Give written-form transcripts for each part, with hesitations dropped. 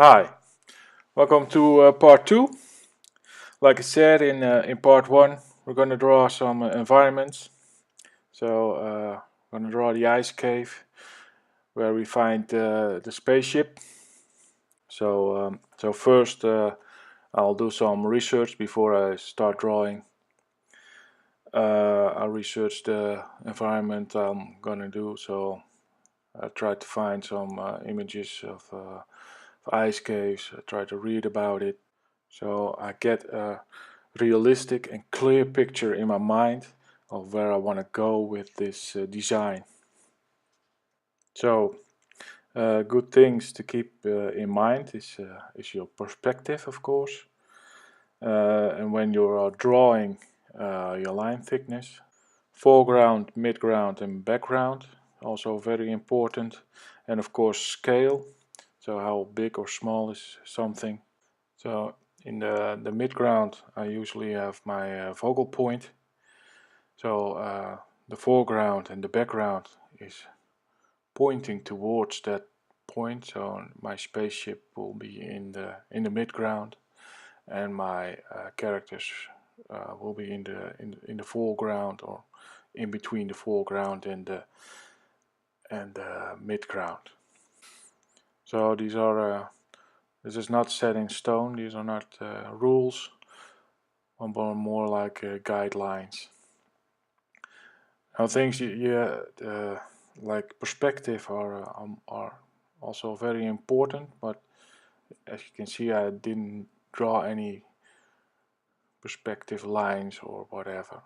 Hi, welcome to part two. Like I said in part one, we're going to draw some environments. We're going to draw the ice cave where we find the spaceship. So first, I'll do some research before I start drawing. I'll research the environment I'm going to do. So I try to find some images of ice caves. I try to read about it. So I get a realistic and clear picture in my mind of where I want to go with this design. So good things to keep in mind is your perspective, of course, and when you are drawing your line thickness, foreground, midground, and background, also very important, and of course scale. So how big or small is something. So in the midground, I usually have my focal point. So the foreground and the background is pointing towards that point. So my spaceship will be in the midground, and my characters will be in the foreground or in between the foreground and the midground. So these are this is not set in stone. These are not rules, but more like guidelines. Now things like perspective are also very important, but as you can see, I didn't draw any perspective lines or whatever.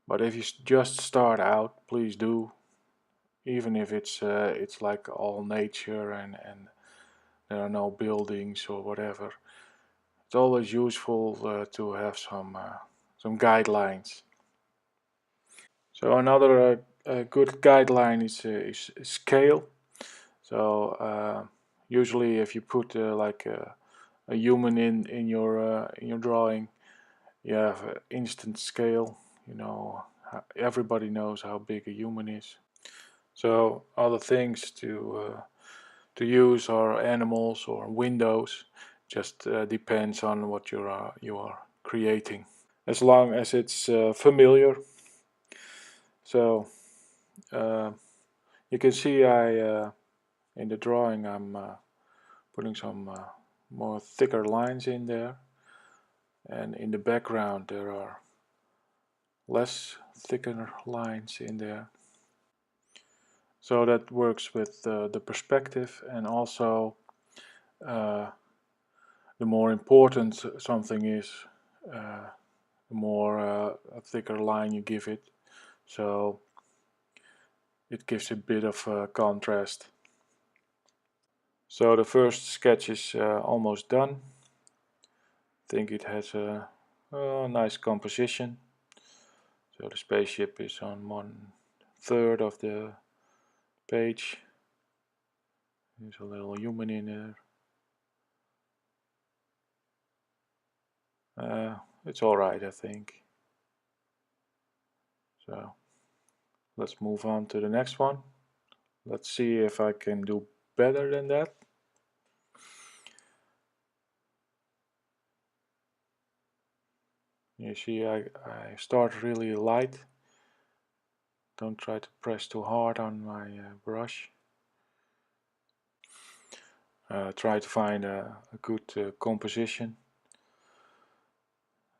But if you just start out, please do, even if it's like all nature and there are no buildings or whatever. It's always useful to have some guidelines. So another good guideline is scale. So usually, if you put like a human in your drawing, you have instant scale. You know, everybody knows how big a human is. So other things to use are animals or windows. Just depends on what you are creating. As long as it's familiar. So uh, you can see I in the drawing I'm putting some more thicker lines in there, and in the background there are less thicker lines in there. So that works with the perspective, and also uh, the more important something is, the more a thicker line you give it. So it gives a bit of contrast. So the first sketch is almost done. I think it has a nice composition. So the spaceship is on 1/3 of the page. There's a little human in there. It's alright, I think. So let's move on to the next one. Let's see if I can do better than that. You see, I start really light. Don't try to press too hard on my brush. Try to find a good composition.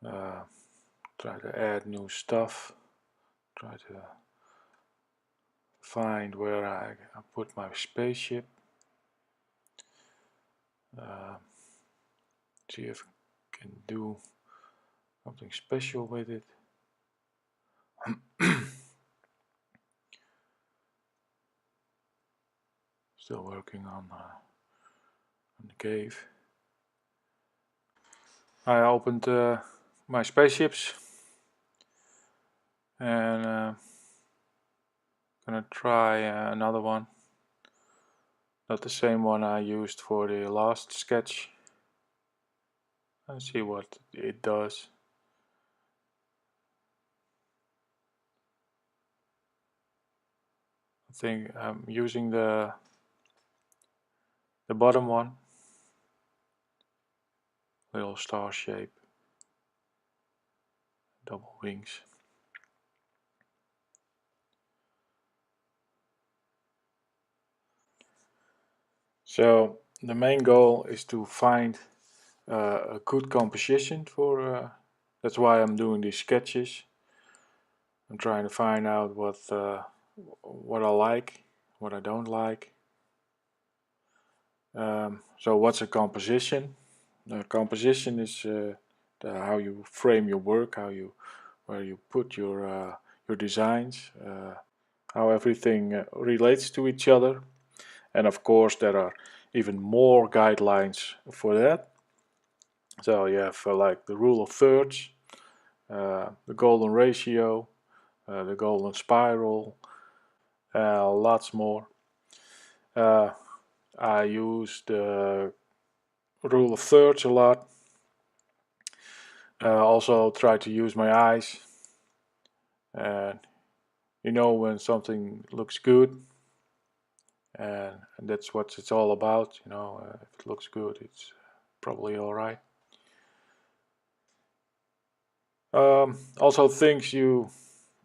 Try to add new stuff. Try to find where I put my spaceship. See if I can do something special with it. Still working on the cave. I opened my spaceships and gonna try another one. Not the same one I used for the last sketch. Let's see what it does. I think I'm using the The bottom one, little star shape, double wings. So the main goal is to find a good composition for. That's why I'm doing these sketches. I'm trying to find out what I like, what I don't like. So what's a composition? The composition is how you frame your work, where you put your designs, how everything relates to each other, and of course there are even more guidelines for that. So you have like the rule of thirds, the golden ratio, the golden spiral, lots more. I use the rule of thirds a lot. Also try to use my eyes, and you know when something looks good, and that's what it's all about. If it looks good, it's probably all right. Also, things you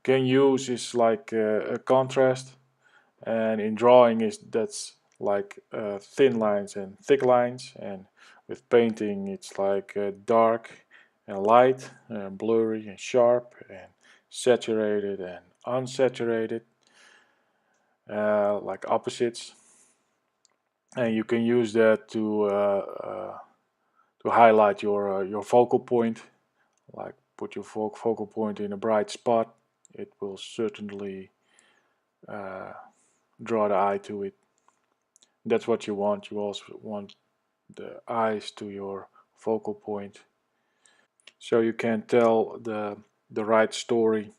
can use is like a contrast, and in drawing is that's like thin lines and thick lines, and with painting it's like dark and light, blurry and sharp, and saturated and unsaturated, like opposites. And you can use that to highlight your focal point, like put your focal point in a bright spot. It will certainly uh, draw the eye to it. That's what you want. You also want the eyes to your focal point, so you can tell the right story.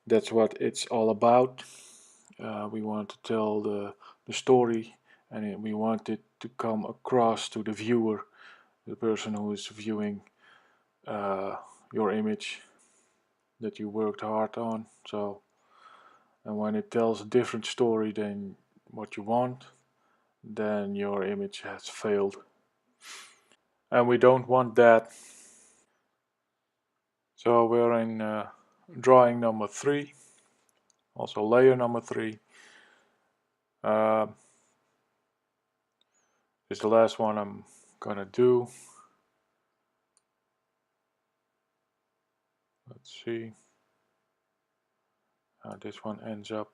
That's what it's all about. We want to tell the story, and we want it to come across to the viewer, the person who is viewing uh, your image that you worked hard on. So, and when it tells a different story than what you want, then your image has failed. And we don't want that. So we're in drawing number 3, also layer number 3. Uh, this is the last one I'm gonna do. Let's see how this one ends up.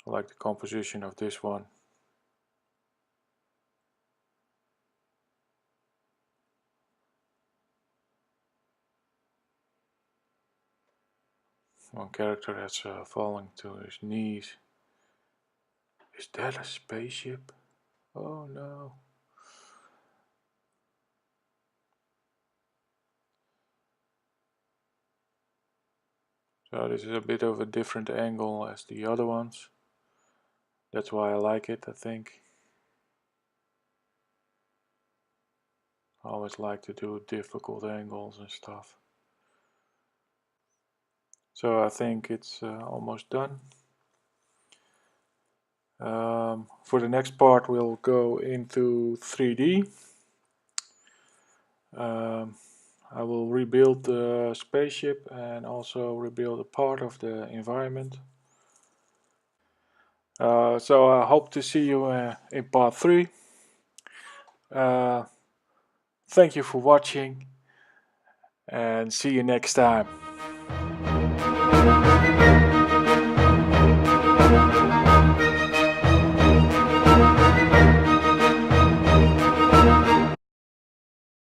I like the composition of this one. One character has fallen to his knees. Is that a spaceship? Oh no. So this is a bit of a different angle as the other ones. That's why I like it, I think. I always like to do difficult angles and stuff. So I think it's almost done. For the next part we'll go into 3D. I will rebuild the spaceship and also rebuild a part of the environment. So I hope to see you in part 3. Thank you for watching, and see you next time.